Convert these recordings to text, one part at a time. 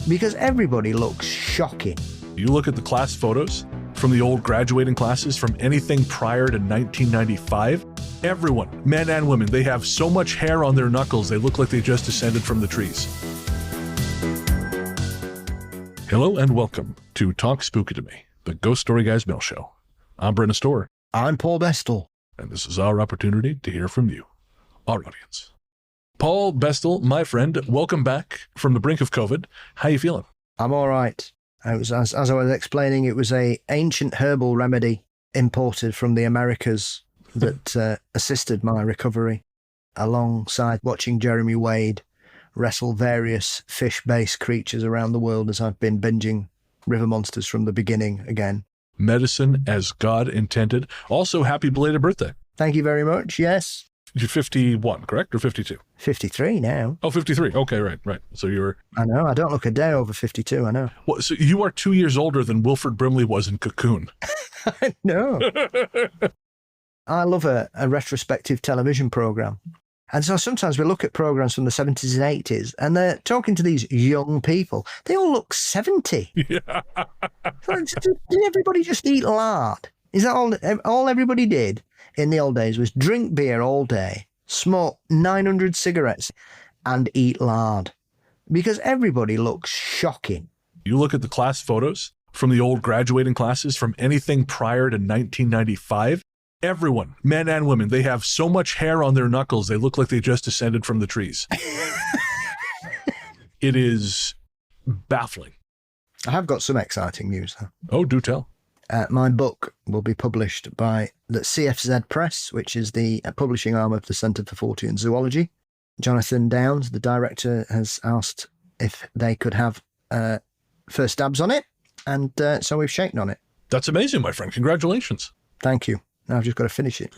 because everybody looks shocking. You look at the class photos from the old graduating classes from anything prior to 1995, everyone, men and women, they have so much hair on their knuckles, they look like they just descended from the trees. Hello and welcome to Talk Spooky to Me, the Ghost Story Guys mail show. I'm Brennan Storr. I'm Paul Bestel. And this is our opportunity to hear from you, our audience. Paul Bestel, my friend, welcome back from the brink of COVID. How you feeling? I'm all right. As I was explaining, it was a ancient herbal remedy imported from the Americas that assisted my recovery, alongside watching Jeremy Wade wrestle various fish-based creatures around the world as I've been binging River Monsters from the beginning again. Medicine as God intended. Also, happy belated birthday. Thank you very much, yes. You're 51, correct? Or 52? 53 now. Oh, 53. Okay, right. So you were... I know, I don't look a day over 52, I know. Well, so you are 2 years older than Wilford Brimley was in Cocoon. I know. I love a retrospective television programme. And so sometimes we look at programmes from the 70s and 80s and they're talking to these young people. They all look 70. Yeah. Did everybody just eat lard? Is that all everybody did in the old days was drink beer all day, smoke 900 cigarettes and eat lard? Because everybody looks shocking. You look at the class photos from the old graduating classes from anything prior to 1995, everyone, men and women, they have so much hair on their knuckles, they look like they just descended from the trees. It is baffling. I have got some exciting news, though. Oh, do tell. My book will be published by the CFZ Press, which is the publishing arm of the Centre for Fortean Zoology. Jonathan Downes, the director, has asked if they could have first stabs on it, and so we've shaken on it. That's amazing, my friend. Congratulations. Thank you. Now I've just got to finish it.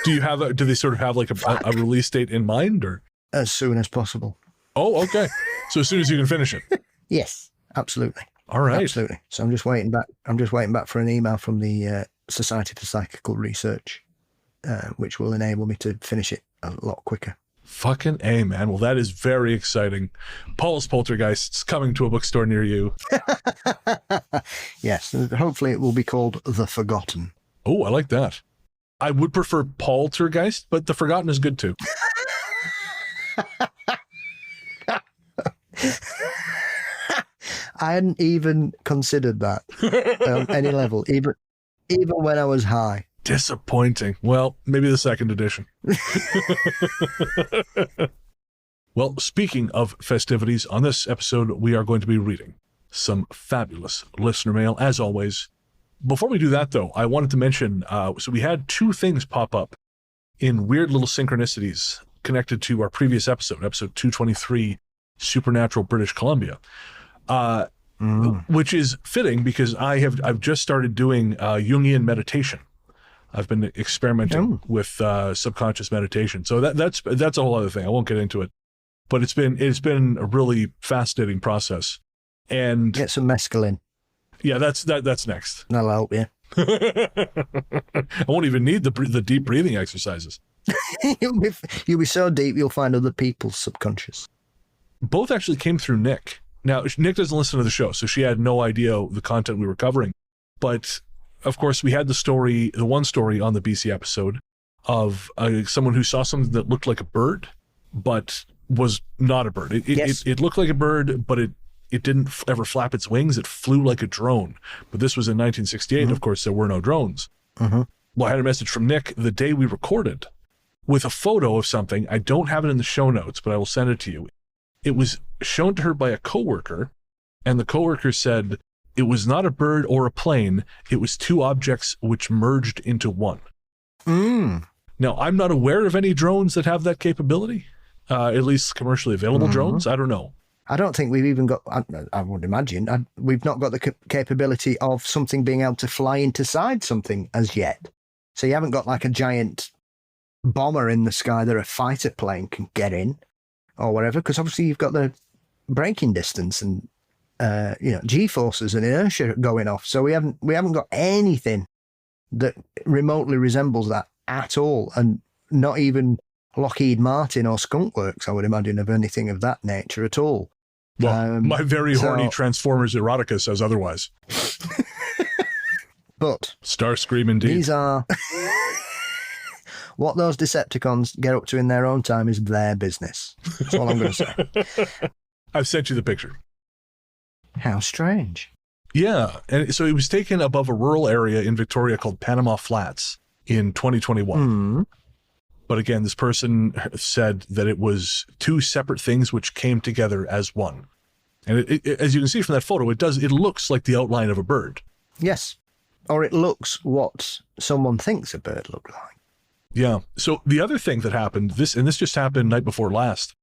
Do they sort of have like a release date in mind, or? As soon as possible. Oh, okay. So as soon as you can finish it. Yes, absolutely. All right. Absolutely. So I'm just waiting back for an email from the Society for Psychical Research, which will enable me to finish it a lot quicker. Fucking A, man. Well, that is very exciting. Paul's Poltergeist's coming to a bookstore near you. Yes. Hopefully it will be called The Forgotten. Oh, I like that. I would prefer Poltergeist, but The Forgotten is good too. I hadn't even considered that on any level, even when I was high. Disappointing. Well, maybe the second edition. Well, speaking of festivities, on this episode, we are going to be reading some fabulous listener mail, as always. Before we do that, though, I wanted to mention, so we had two things pop up in weird little synchronicities connected to our previous episode 223, Supernatural British Columbia, which is fitting because I've just started doing Jungian meditation. I've been experimenting with subconscious meditation. So that's a whole other thing. I won't get into it, but it's been a really fascinating process. And get some mescaline. Yeah, that's next. That'll help you. I won't even need the deep breathing exercises. You'll be so deep you'll find other people's subconscious. Both actually came through Nick. Now, Nick doesn't listen to the show, so she had no idea the content we were covering. But, of course, we had the one story on the BC episode of someone who saw something that looked like a bird, but was not a bird. It looked like a bird, but it didn't ever flap its wings. It flew like a drone. But this was in 1968. Of course, there were no drones. Well, I had a message from Nick the day we recorded with a photo of something. I don't have it in the show notes, but I will send it to you. It was shown to her by a coworker, and the coworker said it was not a bird or a plane. It was two objects which merged into one. Now, I'm not aware of any drones that have that capability, at least commercially available drones. I don't know. I don't think we've even got, I would imagine, we've not got the capability of something being able to fly inside something as yet. So you haven't got like a giant bomber in the sky that a fighter plane can get in or whatever, because obviously you've got the braking distance and, G-forces and inertia going off. So we haven't got anything that remotely resembles that at all. And not even Lockheed Martin or Skunk Works, I would imagine, of anything of that nature at all. Well, my very horny Transformers erotica says otherwise. But Starscream indeed. These are what those Decepticons get up to in their own time is their business. That's all I'm going to say. I've sent you the picture. How strange. Yeah, and so it was taken above a rural area in Victoria called Panama Flats in 2021. But again, this person said that it was two separate things which came together as one. And it, as you can see from that photo, it looks like the outline of a bird. Yes. Or it looks what someone thinks a bird looked like. Yeah. So the other thing that happened, this just happened night before last.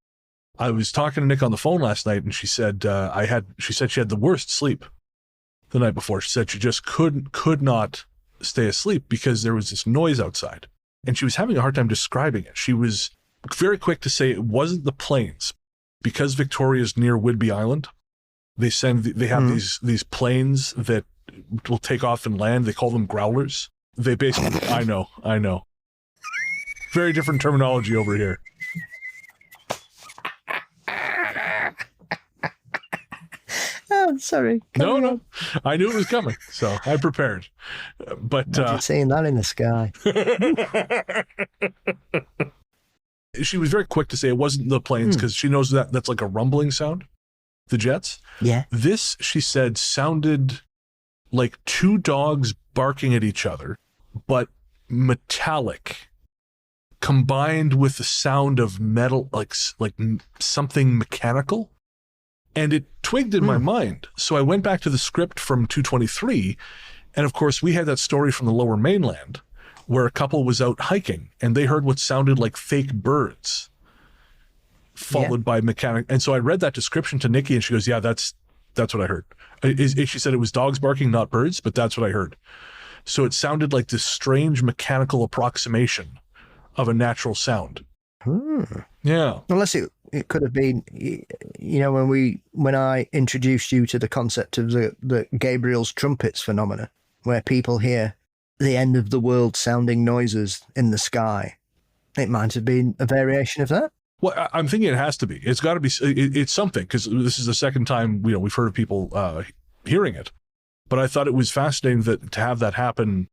I was talking to Nick on the phone last night, and she said she had the worst sleep the night before. She said she just could not stay asleep because there was this noise outside, and she was having a hard time describing it. She was very quick to say it wasn't the planes, because Victoria's near Whidbey Island. They have these planes that will take off and land. They call them growlers. They basically, I know. Very different terminology over here. Oh, sorry. No. I knew it was coming, so I prepared. But seeing that in the sky. She was very quick to say it wasn't the planes because she knows that's like a rumbling sound, the jets. Yeah. This, she said, sounded like two dogs barking at each other, but metallic, combined with the sound of metal, like something mechanical. And it twigged in my mind. So I went back to the script from 223. And of course, we had that story from the Lower Mainland where a couple was out hiking and they heard what sounded like fake birds followed by mechanic. And so I read that description to Nikki and she goes, yeah, that's what I heard. She said it was dogs barking, not birds, but that's what I heard. So it sounded like this strange mechanical approximation of a natural sound. Yeah. Unless it could have been, when I introduced you to the concept of the Gabriel's trumpets phenomena, where people hear the end of the world sounding noises in the sky. It might have been a variation of that. Well, I'm thinking it has to be. It's got to be. It's something, because this is the second time we've heard of people hearing it. But I thought it was fascinating to have that happen,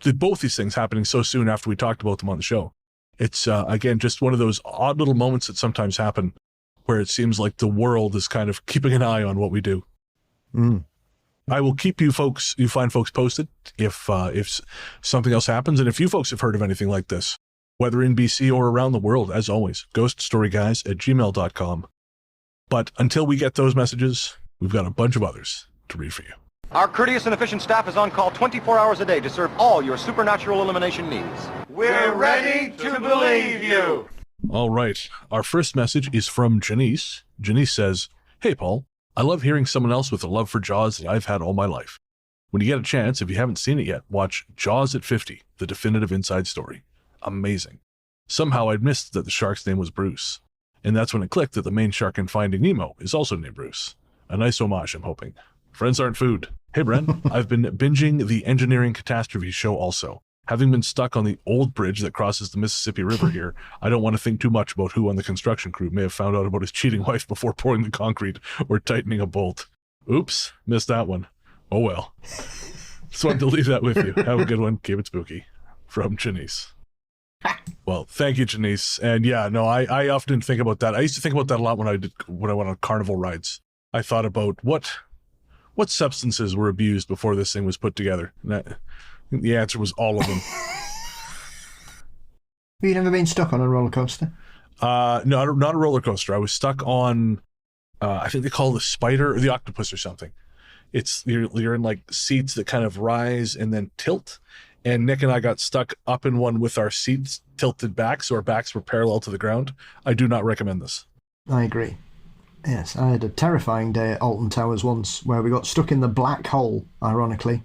both these things happening so soon after we talked about them on the show. It's, again, just one of those odd little moments that sometimes happen where it seems like the world is kind of keeping an eye on what we do. I will keep you fine folks posted if something else happens. And if you folks have heard of anything like this, whether in BC or around the world, as always, ghoststoryguys@gmail.com. But until we get those messages, we've got a bunch of others to read for you. Our courteous and efficient staff is on call 24 hours a day to serve all your supernatural elimination needs. We're ready to believe you. All right. Our first message is from Janice. Janice says, "Hey, Paul, I love hearing someone else with a love for Jaws that I've had all my life. When you get a chance, if you haven't seen it yet, watch Jaws at 50, the definitive inside story. Amazing. Somehow I'd missed that the shark's name was Bruce. And that's when it clicked that the main shark in Finding Nemo is also named Bruce. A nice homage, I'm hoping. Friends aren't food. Hey, Bren, I've been binging the Engineering Catastrophe show also. Having been stuck on the old bridge that crosses the Mississippi River here, I don't want to think too much about who on the construction crew may have found out about his cheating wife before pouring the concrete or tightening a bolt. Oops, missed that one. Oh well. Just wanted to leave that with you. Have a good one. Keep it spooky. From Janice." Well, thank you, Janice. And yeah, no, I often think about that. I used to think about that a lot when I went on carnival rides. I thought about what substances were abused before this thing was put together. And the answer was all of them. Have you never been stuck on a roller coaster? No, not a roller coaster. I was stuck on, I think they call it the spider or the octopus or something. You're in like seats that kind of rise and then tilt. And Nick and I got stuck up in one with our seats tilted back, so our backs were parallel to the ground. I do not recommend this. I agree. Yes, I had a terrifying day at Alton Towers once where we got stuck in the black hole, ironically,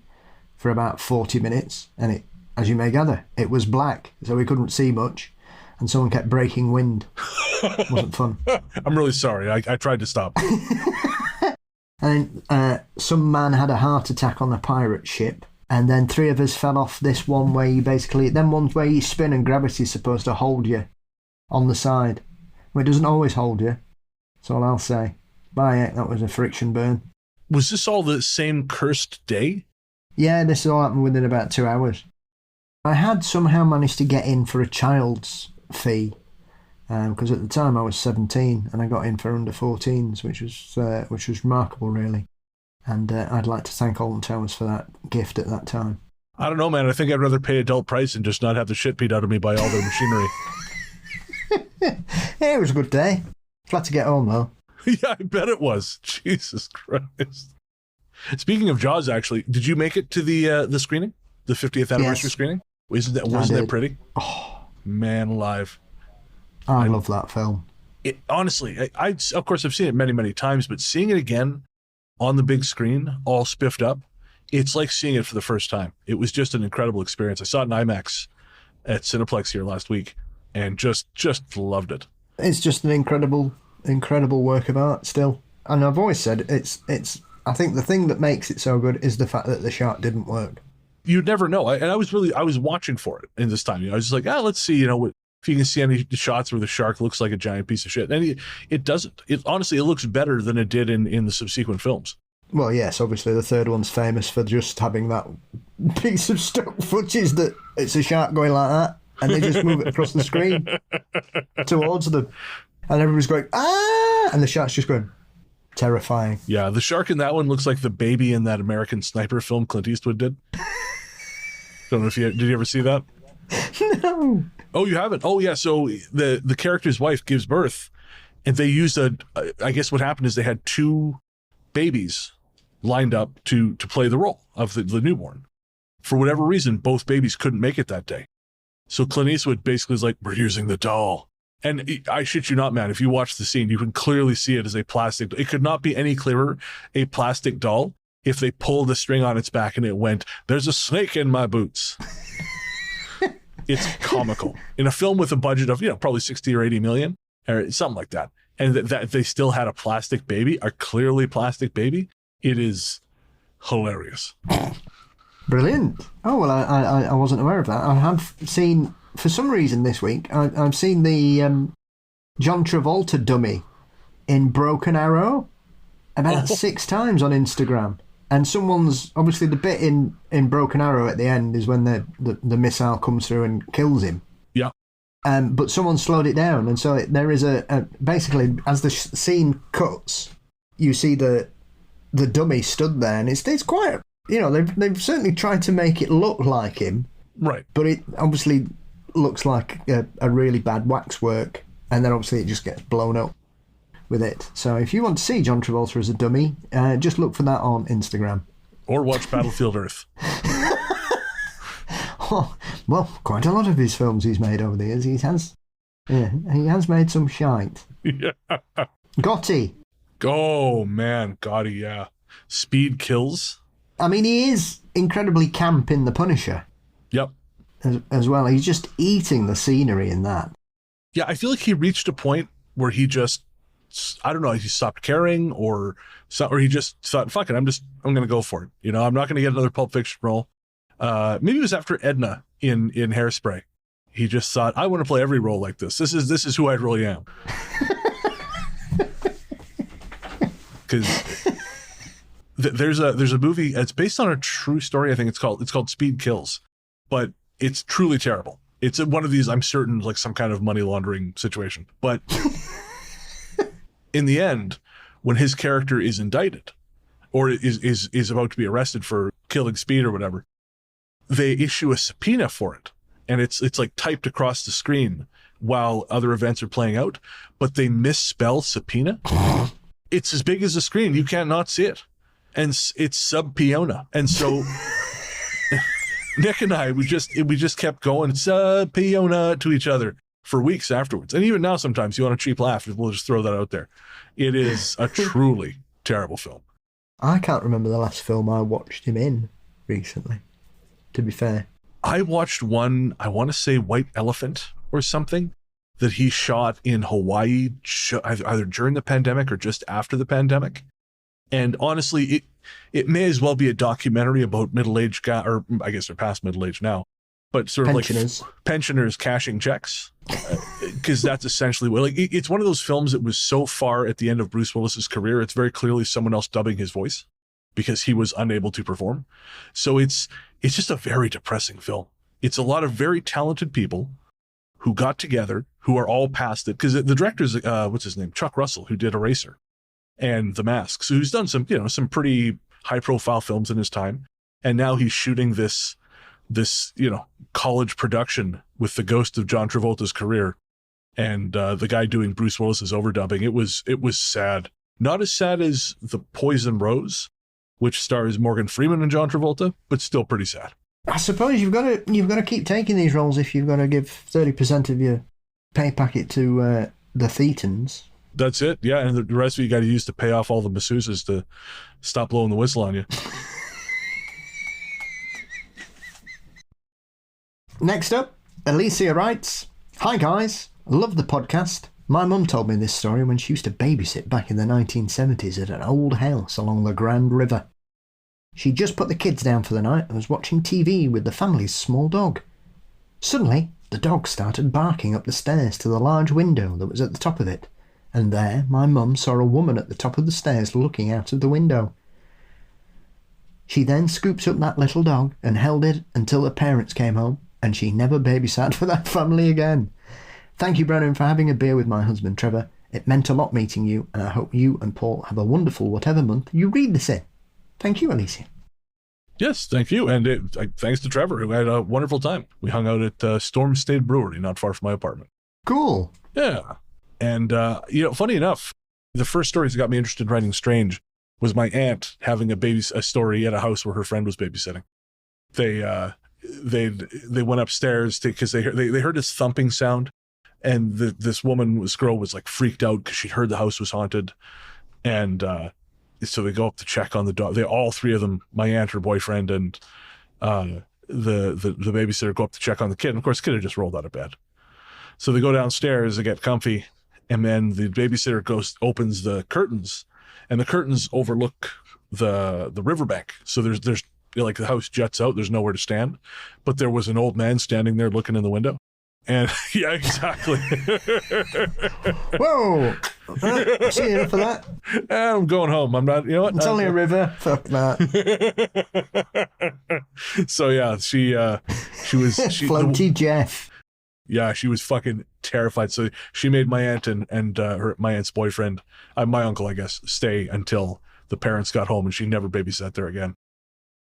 for about 40 minutes. And it, as you may gather, it was black, so we couldn't see much. And someone kept breaking wind. It wasn't fun. I'm really sorry. I tried to stop. And some man had a heart attack on a pirate ship. And then 3 of us fell off this one where you then one's where you spin and gravity's supposed to hold you on the side. Well, it doesn't always hold you. That's all I'll say. That was a friction burn. Was this all the same cursed day? Yeah, this all happened within about 2 hours. I had somehow managed to get in for a child's fee, because at the time I was 17 and I got in for under 14s, which was remarkable, really. And I'd like to thank Alton Towers for that gift at that time. I don't know, man. I think I'd rather pay adult price and just not have the shit beat out of me by all their machinery. Yeah, it was a good day. Glad to get home, though. Yeah, I bet it was. Jesus Christ. Speaking of Jaws, actually, did you make it to the screening? The 50th anniversary screening? Wasn't that pretty? Oh, man alive. I love that film. Honestly, I of course I've seen it many, many times, but seeing it again on the big screen, all spiffed up, it's like seeing it for the first time. It was just an incredible experience. I saw it in IMAX at Cineplex here last week and just loved it. It's just an incredible work of art still. And I've always said it's I think the thing that makes it so good is the fact that the shark didn't work. You'd never know. I was watching for it in this time. I was just like, let's see, if you can see any shots where the shark looks like a giant piece of shit. And it doesn't. Honestly, it looks better than it did in the subsequent films. Well, yes, obviously the third one's famous for just having that piece of stock footage that it's a shark going like that, and they just move it across the screen towards them. And everybody's going, ah! And the shark's just going, terrifying. Yeah, the shark in that one looks like the baby in that American Sniper film Clint Eastwood did. Don't know if did you ever see that? No. Oh, you haven't? Oh, yeah. So the character's wife gives birth, and they used I guess what happened is they had two babies lined up to play the role of the newborn. For whatever reason, both babies couldn't make it that day. So Clint Eastwood basically is like, we're using the doll. And I shit you not, man, if you watch the scene, you can clearly see it as a plastic. It could not be any clearer, a plastic doll, if they pulled the string on its back and it went, there's a snake in my boots. It's comical. In a film with a budget of, probably 60 or 80 million, or something like that. And that they still had a plastic baby, a clearly plastic baby. It is hilarious. Brilliant. Oh, well, I wasn't aware of that. I have seen, for some reason this week, I've seen the John Travolta dummy in Broken Arrow about 6 times on Instagram. And someone's, obviously the bit in Broken Arrow at the end is when the missile comes through and kills him. Yeah. But someone slowed it down. And so there is basically, as the scene cuts, you see the dummy stood there. And it's quite, they've certainly tried to make it look like him. Right. But it obviously looks like a really bad waxwork. And then obviously it just gets blown up with it. So if you want to see John Travolta as a dummy, just look for that on Instagram. Or watch Battlefield Earth. Oh, well, quite a lot of his films he's made over the years. He has made some shite. Yeah. Gotti. Oh, man. Gotti, yeah. Speed Kills. I mean, he is incredibly camp in The Punisher. Yep. As well. He's just eating the scenery in that. Yeah, I feel like he reached a point where he just, I don't know, he stopped caring or he just thought, fuck it, I'm going to go for it. I'm not going to get another Pulp Fiction role. Maybe it was after Edna in Hairspray. He just thought, I want to play every role like this. This is who I really am. Because there's a movie, it's based on a true story, I think it's called Speed Kills, but it's truly terrible. It's one of these, I'm certain, like some kind of money laundering situation. But in the end, when his character is indicted or is about to be arrested for killing Speed or whatever, they issue a subpoena for it. And it's like typed across the screen while other events are playing out, but they misspell subpoena. It's as big as the screen. You can't not see it. And it's subpoena. And so Nick and I, we just kept going subpoena to each other for weeks afterwards. And even now, sometimes you want a cheap laugh, we'll just throw that out there. It is a truly terrible film. I can't remember the last film I watched him in recently, to be fair. I watched one, I want to say White Elephant or something, that he shot in Hawaii either during the pandemic or just after the pandemic. And honestly, it may as well be a documentary about middle-aged guys, or I guess they're past middle-age now, but sort of like pensioners cashing checks, because that's essentially what, like, it's one of those films that was so far at the end of Bruce Willis's career, it's very clearly someone else dubbing his voice because he was unable to perform. So it's just a very depressing film. It's a lot of very talented people who got together, who are all past it, because the director's what's his name, Chuck Russell, who did Eraser and The Mask, so who's done some pretty high profile films in his time, and now he's shooting this college production with the ghost of John Travolta's career, and the guy doing Bruce Willis's overdubbing. It was sad. Not as sad as The Poison Rose, which stars Morgan Freeman and John Travolta, but still pretty sad. I suppose you've got to keep taking these roles if you've got to give 30% of your pay packet to the Thetans. That's it, yeah, and the rest of you got to use to pay off all the masseuses to stop blowing the whistle on you. Next up, Alicia writes, "Hi guys, love the podcast. My mum told me this story when she used to babysit back in the 1970s at an old house along the Grand River. She just put the kids down for the night and was watching TV with the family's small dog. Suddenly, the dog started barking up the stairs to the large window that was at the top of it, and there my mum saw a woman at the top of the stairs looking out of the window. She then scoops up that little dog and held it until the parents came home, and she never babysat for that family again. Thank you, Brennan, for having a beer with my husband, Trevor. It meant a lot meeting you, and I hope you and Paul have a wonderful whatever month you read this in. Thank you, Alicia." Yes, thank you. And thanks to Trevor, who had a wonderful time. We hung out at Storm State Brewery, not far from my apartment. Cool. Yeah. And, funny enough, the first stories that got me interested in writing strange was my aunt having a story at a house where her friend was babysitting. They went upstairs because they heard this thumping sound, and this girl was like freaked out because she heard the house was haunted, and so they go up to check on the dog. All three of them, my aunt, her boyfriend, and the babysitter, go up to check on the kid. And of course, the kid had just rolled out of bed. So they go downstairs, they get comfy, and then the babysitter opens the curtains, and the curtains overlook the riverbank. So there's like the house juts out. There's nowhere to stand, but there was an old man standing there looking in the window. And yeah, exactly. Whoa! I've seen enough of that. I'm going home. I'm not. You know what? It's only a river. Fuck that. So yeah, she was floaty Jeff. Yeah, she was fucking terrified. So she made my aunt and my aunt's boyfriend, my uncle, I guess, stay until the parents got home, and she never babysat there again.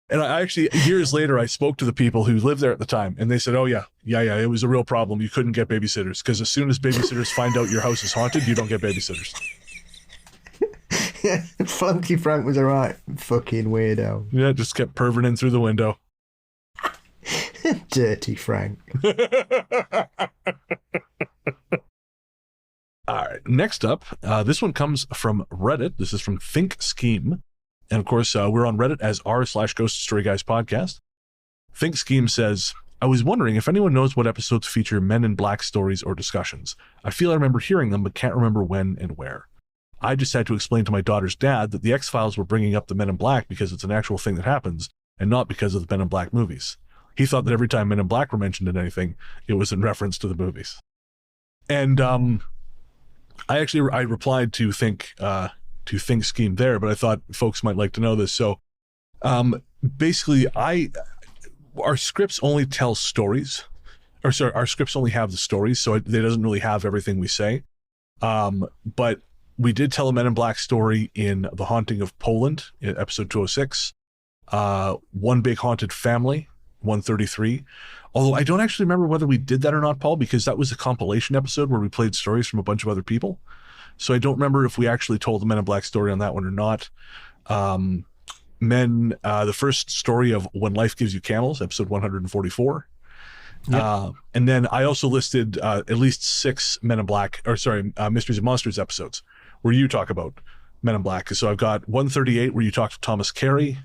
And I actually, years later, I spoke to the people who lived there at the time, and they said, "Oh yeah, it was a real problem. You couldn't get babysitters because as soon as babysitters find out your house is haunted, you don't get babysitters." Yeah, Funky Frank was a right fucking weirdo. Yeah, just kept perverting through the window. Dirty Frank. All right, next up, this one comes from Reddit. This is from Think Scheme. And of course, we're on Reddit as r/Ghost Story Guys podcast. Think Scheme says, "I was wondering if anyone knows what episodes feature Men in Black stories or discussions. I feel I remember hearing them, but can't remember when and where. I just had to explain to my daughter's dad that the X-Files were bringing up the Men in Black because it's an actual thing that happens, and not because of the Men in Black movies. He thought that every time Men in Black were mentioned in anything, it was in reference to the movies." And I replied to Think Scheme there, but I thought folks might like to know this. So basically, our scripts only tell stories, our scripts only have the stories, so it doesn't really have everything we say. But we did tell a Men in Black story in The Haunting of Poland, in episode 206, One Big Haunted Family, 133. Although I don't actually remember whether we did that or not, Paul, because that was a compilation episode where we played stories from a bunch of other people. So I don't remember if we actually told the Men in Black story on that one or not. The first story of When Life Gives You Camels, episode 144. Yep. And then I also listed at least 6 Men in Black, Mysteries and Monsters episodes where you talk about Men in Black. So I've got 138 where you talk to Thomas Carey,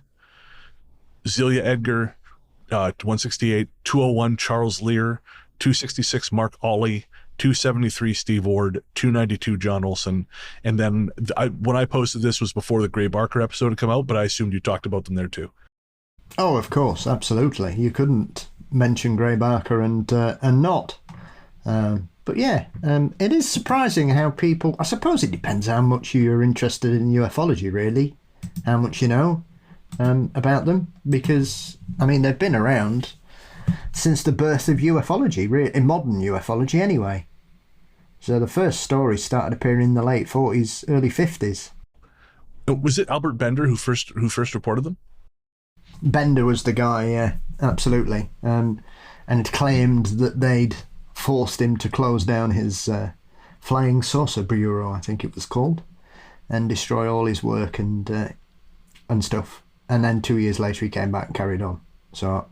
Zelia Edgar, 168, 201 Charles Lear, 266 Mark Ollie, 273 Steve Ward, 292 John Olson, and then when I posted this was before the Gray Barker episode had come out, but I assumed you talked about them there too. Oh, of course, absolutely. You couldn't mention Gray Barker and not. But yeah, it is surprising how people... I suppose it depends how much you're interested in ufology, really. How much you know about them. Because, I mean, they've been around since the birth of ufology, in modern ufology anyway. So the first stories started appearing in the late 40s, early 50s. Was it Albert Bender who first reported them? Bender was the guy, yeah, absolutely. And it claimed that they'd forced him to close down his Flying Saucer Bureau, I think it was called, and destroy all his work and stuff. And then 2 years later he came back and carried on. So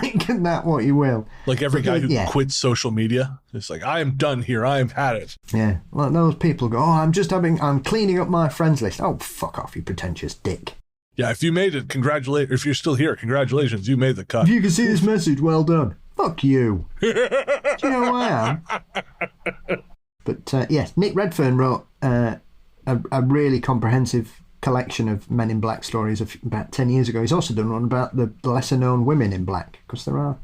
make that what you will. Like every guy who quits social media, it's like, I am done here. I have had it. Yeah. Well, those people go, I'm cleaning up my friends list. Oh, fuck off, you pretentious dick. Yeah, if you made it, congratulations. If you're still here, congratulations. You made the cut. If you can see this message, well done. Fuck you. Do you know who I am? But yes, Nick Redfern wrote a really comprehensive collection of Men in Black stories about 10 years ago. He's also done one about the lesser known women in black, because there are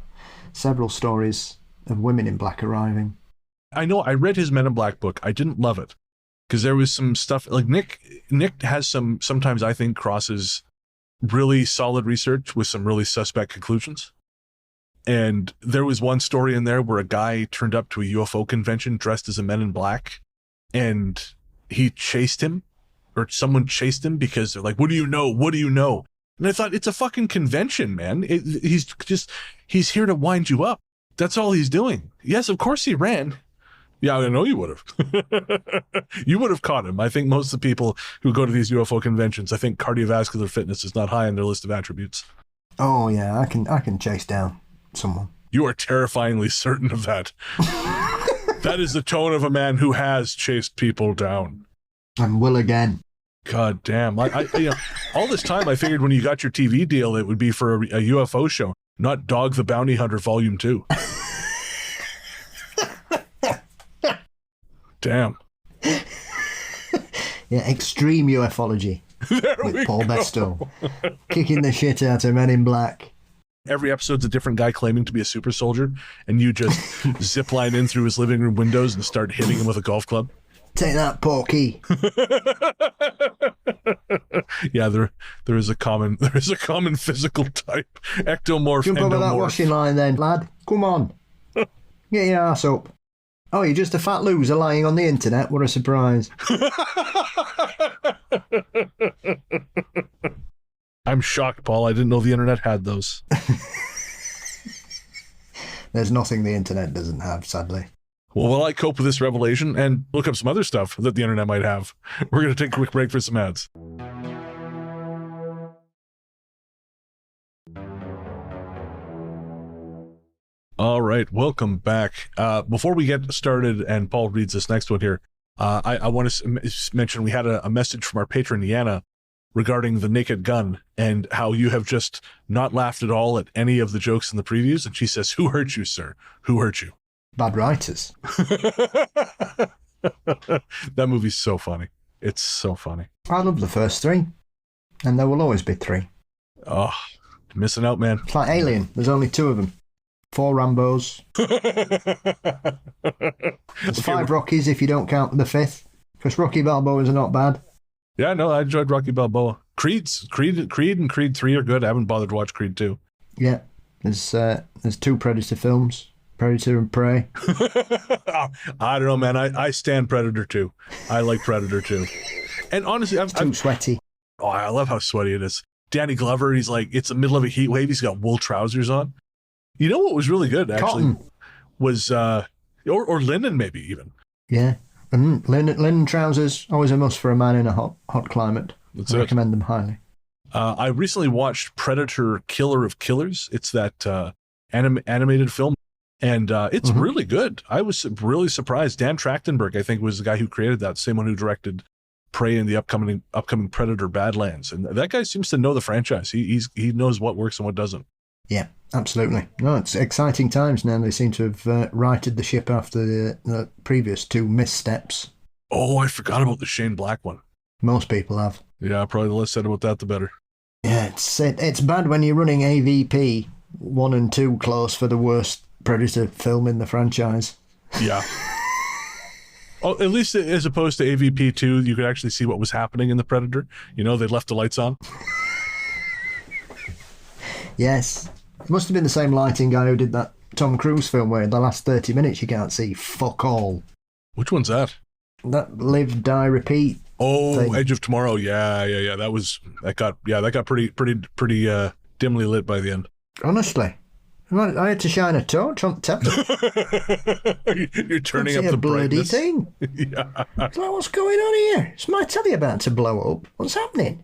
several stories of women in black arriving. I know, I read his Men in Black book. I didn't love it because there was some stuff like Nick has sometimes I think crosses really solid research with some really suspect conclusions. And there was one story in there where a guy turned up to a UFO convention dressed as a Men in Black, and he chased him, or someone chased him because they're like, what do you know? What do you know? And I thought, it's a fucking convention, man. He's here to wind you up. That's all he's doing. Yes, of course he ran. Yeah, I know you would have. You would have caught him. I think most of the people who go to these UFO conventions, I think cardiovascular fitness is not high on their list of attributes. Oh yeah, I can chase down someone. You are terrifyingly certain of that. That is the tone of a man who has chased people down. And will again. God damn. I all this time I figured when you got your TV deal, it would be for a UFO show, not Dog the Bounty Hunter Volume 2. Damn. Yeah, extreme ufology with Paul Bestow. Kicking the shit out of Men in Black. Every episode's a different guy claiming to be a super soldier, and you just zip line in through his living room windows and start hitting him with a golf club. Take that, Porky. Yeah, there is a common physical type. Ectomorph, jump over that washing line then, lad. Come on. Get your ass up. Oh, you're just a fat loser lying on the internet? What a surprise. I'm shocked, Paul. I didn't know the internet had those. There's nothing the internet doesn't have, sadly. Well, while I cope with this revelation and look up some other stuff that the internet might have, we're going to take a quick break for some ads. All right, welcome back. Before we get started and Paul reads this next one here, I want to mention we had a message from our patron, Yana, regarding the Naked Gun and how you have just not laughed at all at any of the jokes in the previews. And she says, who hurt you, sir? Who hurt you? Bad writers. That movie's so funny. It's so funny. I love the first three, and there will always be three. Oh, missing out, man. It's like Alien. There's only two of them. 4 Rambos. There's 5 Rockies if you don't count the 5th, because Rocky Balboas are not bad. Yeah, no, I enjoyed Rocky Balboa. Creed and Creed 3 are good. I haven't bothered to watch Creed 2. Yeah, there's 2 Predator films, Predator and Prey. I don't know, man. I stand Predator 2. I like Predator 2. And honestly, I'm too sweaty. Oh, I love how sweaty it is. Danny Glover, he's like, it's the middle of a heat wave. He's got wool trousers on. You know what was really good, actually? Cotton. Was, or linen maybe even. Yeah. Linen trousers, always a must for a man in a hot climate. I recommend them highly. I recently watched Predator Killer of Killers. It's that animated film, and it's really good. I was really surprised. Dan Trachtenberg, I think, was the guy who created that, same one who directed Prey in the upcoming Predator Badlands. And that guy seems to know the franchise. He knows what works and what doesn't. Yeah, absolutely. No, it's exciting times now. They seem to have righted the ship after the previous 2 missteps. Oh, I forgot about the Shane Black one. Most people have. Yeah, probably the less said about that, the better. Yeah, it's bad when you're running AVP 1 and 2 close for the worst Predator film in the franchise. Yeah. Oh, at least as opposed to AVP 2, you could actually see what was happening in the Predator. You know, they left the lights on. Yes. It must have been the same lighting guy who did that Tom Cruise film where in the last 30 minutes you can't see fuck all. Which one's that? That Live, Die, Repeat. Oh, thing. Edge of Tomorrow. Yeah. That got pretty dimly lit by the end. Honestly. I had to shine a torch on the telly. You're turning up a the bloody brightness. thing. Yeah. It's like, what's going on here? Is my telly about to blow up? What's happening?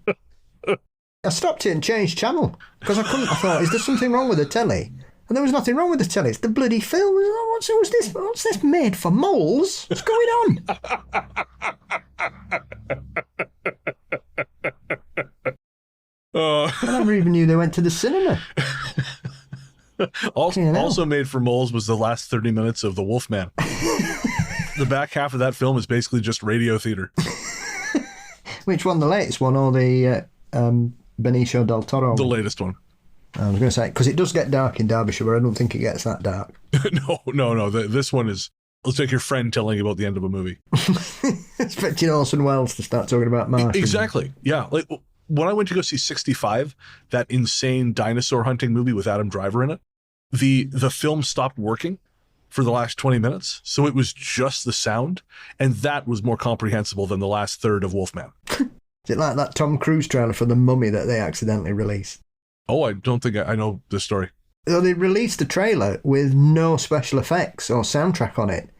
I stopped it and changed channel because I thought, is there something wrong with the telly? And there was nothing wrong with the telly. It's the bloody film. What's this made for? Moles? What's going on? I never even knew they went to the cinema. Also made for moles was the last 30 minutes of The Wolfman. The back half of that film is basically just radio theater. Which one, the latest one or the Benicio del Toro? The latest one. I was going to say, because it does get dark in Derbyshire, but I don't think it gets that dark. No. This one is, it's like your friend telling you about the end of a movie. Expecting Orson Welles to start talking about Mars. Exactly. Yeah. Like when I went to go see 65, that insane dinosaur hunting movie with Adam Driver in it, the film stopped working for the last 20 minutes. So it was just the sound. And that was more comprehensible than the last third of Wolfman. Is it like that Tom Cruise trailer for The Mummy that they accidentally released? Oh, I don't think I know this story. So they released a trailer with no special effects or soundtrack on it.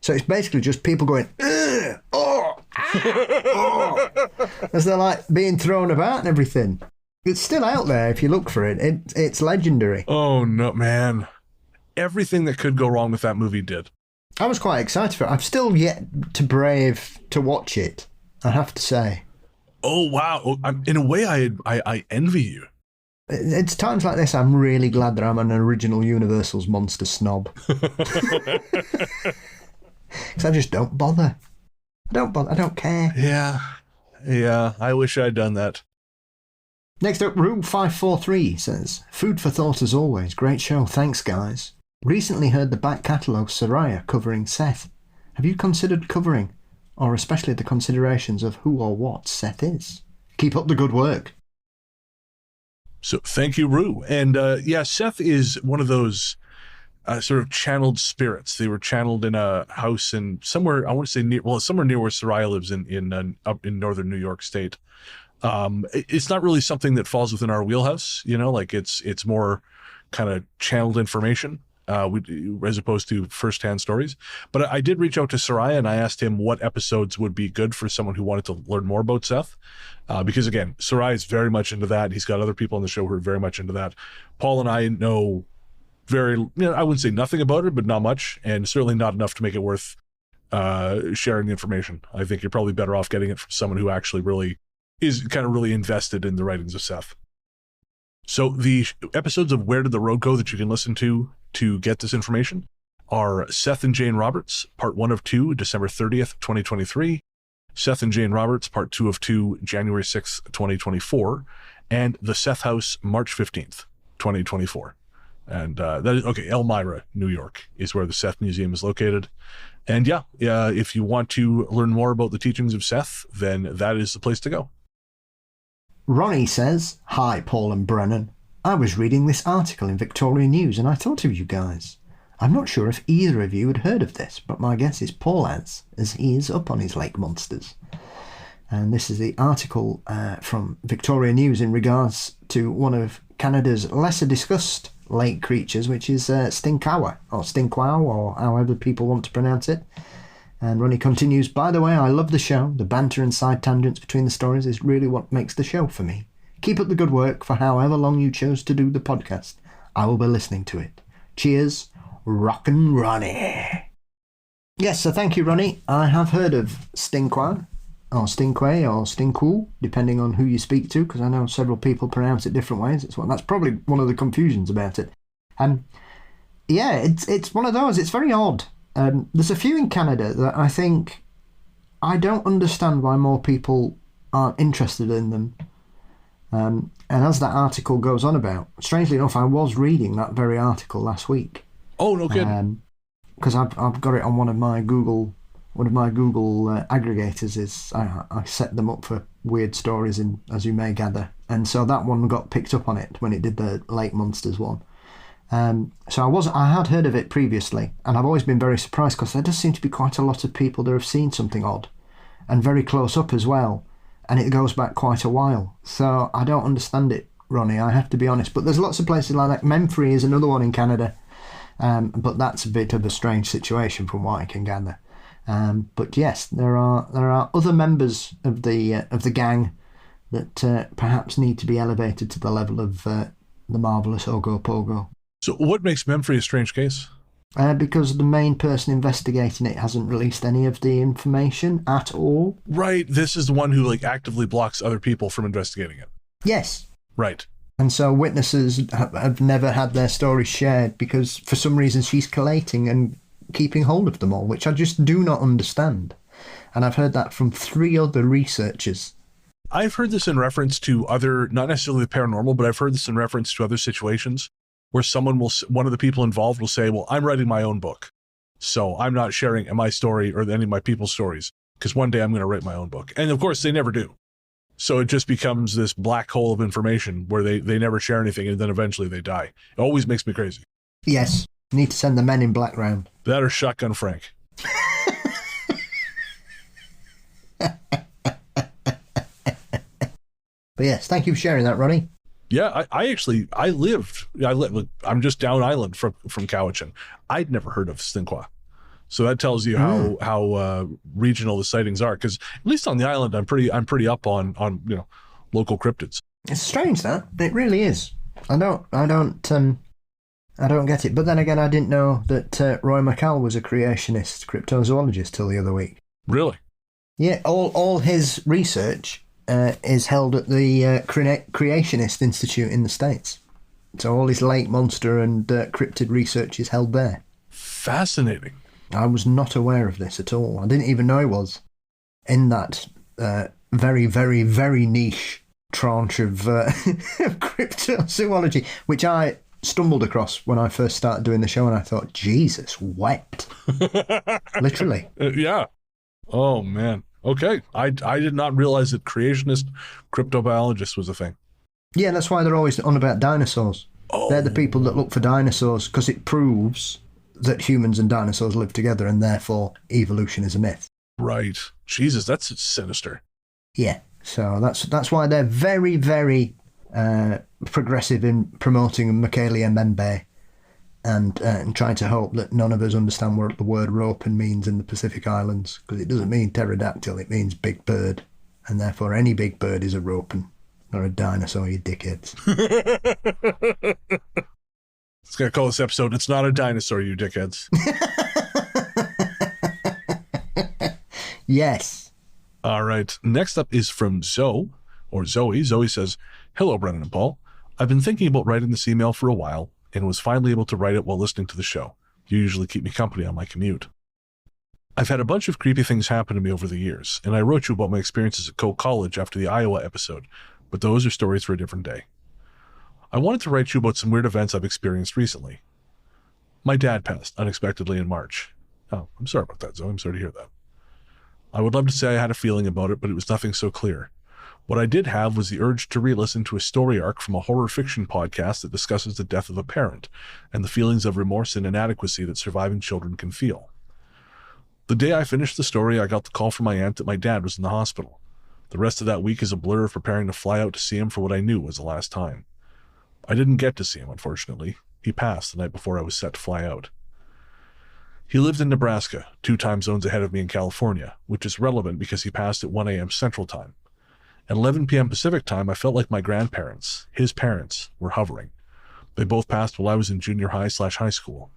So it's basically just people going, ugh, oh, ah, oh, as they're like being thrown about and everything. It's still out there if you look for it. It's legendary. Oh, no, man. Everything that could go wrong with that movie did. I was quite excited for it. I'm still yet to brave to watch it, I have to say. Oh, wow. In a way, I envy you. It's times like this I'm really glad that I'm an original Universal's monster snob. Because I just don't bother. I don't care. Yeah, I wish I'd done that. Next up, Rue 543 says, food for thought as always. Great show. Thanks, guys. Recently heard the back catalogue Soraya covering Seth. Have you considered covering, or especially the considerations of who or what Seth is? Keep up the good work. So thank you, Rue. And Seth is one of those sort of channeled spirits. They were channeled in a house in somewhere, I want to say somewhere near where Soraya lives up in northern New York State. It's not really something that falls within our wheelhouse, like it's more kind of channeled information, as opposed to firsthand stories. But I did reach out to Soraya and I asked him what episodes would be good for someone who wanted to learn more about Seth. Because again, Soraya is very much into that. He's got other people on the show who are very much into that. Paul and I know I wouldn't say nothing about it, but not much, and certainly not enough to make it worth sharing the information. I think you're probably better off getting it from someone who actually really is kind of really invested in the writings of Seth. So the episodes of Where Did the Road Go that you can listen to get this information are Seth and Jane Roberts, part 1 of 2, December 30th, 2023, Seth and Jane Roberts, part 2 of 2, January 6th, 2024, and The Seth House, March 15th, 2024. And that is, Elmira, New York is where the Seth Museum is located. And if you want to learn more about the teachings of Seth, then that is the place to go. Ronnie says, hi, Paul and Brennan. I was reading this article in Victoria News and I thought of you guys. I'm not sure if either of you had heard of this, but my guess is Paul has, as he is up on his lake monsters. And this is the article from Victoria News in regards to one of Canada's lesser discussed lake creatures, which is Stinkawa, or Stinkwau, or however people want to pronounce it. And Ronnie continues, by the way, I love the show. The banter and side tangents between the stories is really what makes the show for me. Keep up the good work for however long you chose to do the podcast. I will be listening to it. Cheers, Rockin' Ronnie. Yes, so thank you, Ronnie. I have heard of Stinkwau, or Stinkway, or Stinku, depending on who you speak to, because I know several people pronounce it different ways. That's probably one of the confusions about it. It's one of those. It's very odd. There's a few in Canada that I think I don't understand why more people aren't interested in them. And as that article goes on about, strangely enough, I was reading that very article last week. Oh, no kidding. Because I've got it on one of my Google aggregators. I set them up for weird stories, as you may gather, and so that one got picked up on it when it did the Lake Monsters one. So I had heard of it previously, and I've always been very surprised because there does seem to be quite a lot of people that have seen something odd, and very close up as well. And it goes back quite a while. So I don't understand it, Ronnie, I have to be honest. But there's lots of places like that. Memphrey is another one in Canada. But that's a bit of a strange situation from what I can gather. But yes, there are other members of the gang that perhaps need to be elevated to the level of the marvellous Ogopogo. So what makes Memphrey a strange case? Because the main person investigating it hasn't released any of the information at all. Right. This is the one who actively blocks other people from investigating it. Yes. Right. And so witnesses have never had their stories shared because for some reason she's collating and keeping hold of them all, which I just do not understand. And I've heard that from 3 other researchers. I've heard this in reference to other, not necessarily the paranormal, but I've heard this in reference to other situations where one of the people involved will say, well, I'm writing my own book, so I'm not sharing my story or any of my people's stories because one day I'm going to write my own book. And of course, they never do. So it just becomes this black hole of information where they never share anything and then eventually they die. It always makes me crazy. Yes. Need to send the Men in Black round. That or Shotgun Frank. But yes, thank you for sharing that, Ronnie. Yeah, I'm just down island from Cowichan. I'd never heard of Stinquah. So that tells you how regional the sightings are. Because at least on the island, I'm pretty up on local cryptids. It's strange that it really is. I don't get it. But then again, I didn't know that Roy McCall was a creationist cryptozoologist till the other week. Really? Yeah, all his research is held at the Creationist Institute in the States. So all his lake monster and cryptid research is held there. Fascinating. I was not aware of this at all. I didn't even know he was in that very, very, very niche tranche of cryptozoology, which I stumbled across when I first started doing the show, and I thought, Jesus wept. Literally. Yeah. Oh, man. Okay. I did not realize that creationist cryptobiologist was a thing. Yeah, that's why they're always on about dinosaurs. Oh. They're the people that look for dinosaurs because it proves that humans and dinosaurs live together and therefore evolution is a myth. Right. Jesus, that's sinister. Yeah. So that's why they're very, very progressive in promoting Michaelia Membe and trying to hope that none of us understand what the word ropen means in the Pacific Islands, because it doesn't mean pterodactyl, it means big bird, and therefore any big bird is a ropen or a dinosaur, you dickheads. It's going to call this episode, It's Not a Dinosaur, You Dickheads. Yes. All right. Next up is from Zoe. Zoe says, hello, Brennan and Paul. I've been thinking about writing this email for a while and was finally able to write it while listening to the show. You usually keep me company on my commute. I've had a bunch of creepy things happen to me over the years, and I wrote you about my experiences at Coe College after the Iowa episode, but those are stories for a different day. I wanted to write you about some weird events I've experienced recently. My dad passed unexpectedly in March. Oh, I'm sorry about that, Zoe. I'm sorry to hear that. I would love to say I had a feeling about it, but it was nothing so clear. What I did have was the urge to re-listen to a story arc from a horror fiction podcast that discusses the death of a parent and the feelings of remorse and inadequacy that surviving children can feel. The day I finished the story, I got the call from my aunt that my dad was in the hospital. The rest of that week is a blur of preparing to fly out to see him for what I knew was the last time. I didn't get to see him, unfortunately. He passed the night before I was set to fly out. He lived in Nebraska, 2 time zones ahead of me in California, which is relevant because he passed at 1 a.m. Central Time. At 11 p.m. Pacific Time, I felt like my grandparents, his parents, were hovering. They both passed while I was in junior high/high school.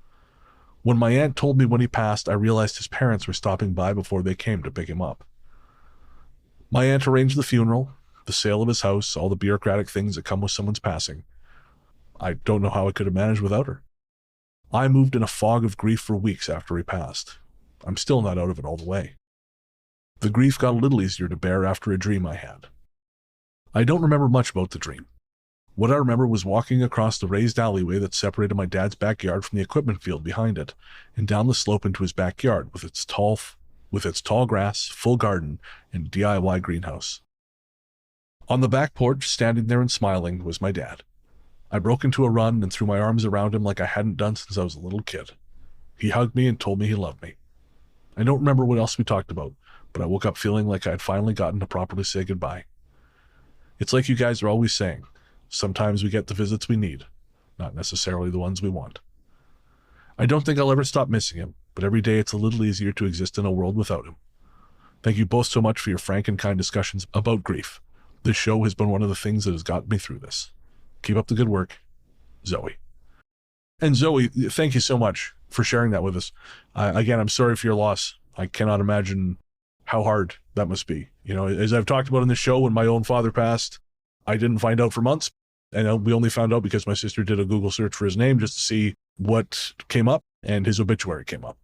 When my aunt told me when he passed, I realized his parents were stopping by before they came to pick him up. My aunt arranged the funeral, the sale of his house, all the bureaucratic things that come with someone's passing. I don't know how I could have managed without her. I moved in a fog of grief for weeks after he passed. I'm still not out of it all the way. The grief got a little easier to bear after a dream I had. I don't remember much about the dream. What I remember was walking across the raised alleyway that separated my dad's backyard from the equipment field behind it, and down the slope into his backyard with its tall grass, full garden, and DIY greenhouse. On the back porch, standing there and smiling, was my dad. I broke into a run and threw my arms around him like I hadn't done since I was a little kid. He hugged me and told me he loved me. I don't remember what else we talked about, but I woke up feeling like I had finally gotten to properly say goodbye. It's like you guys are always saying, sometimes we get the visits we need, not necessarily the ones we want. I don't think I'll ever stop missing him, but every day it's a little easier to exist in a world without him. Thank you both so much for your frank and kind discussions about grief. This show has been one of the things that has gotten me through this. Keep up the good work, Zoe. And Zoe, thank you so much for sharing that with us. Again, I'm sorry for your loss. I cannot imagine how hard that must be. You know, as I've talked about in the show, when my own father passed, I didn't find out for months. And we only found out because my sister did a Google search for his name just to see what came up, and his obituary came up.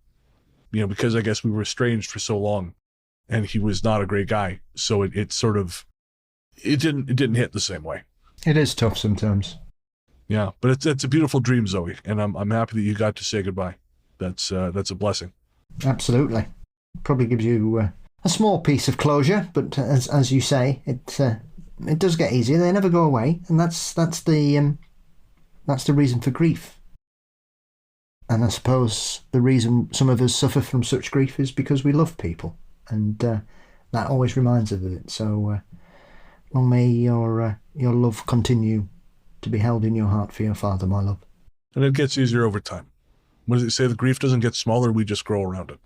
You know, because I guess we were estranged for so long, and he was not a great guy. So it didn't hit the same way. It is tough sometimes. Yeah, but it's a beautiful dream, Zoe, and I'm happy that you got to say goodbye. That's a blessing. Absolutely. Probably gives you a small piece of closure, but as you say, it does get easier. They never go away, and that's the reason for grief. And I suppose the reason some of us suffer from such grief is because we love people, and that always reminds us of it. So long may your love continue to be held in your heart for your father, my love. And it gets easier over time. What does it say? The grief doesn't get smaller, we just grow around it.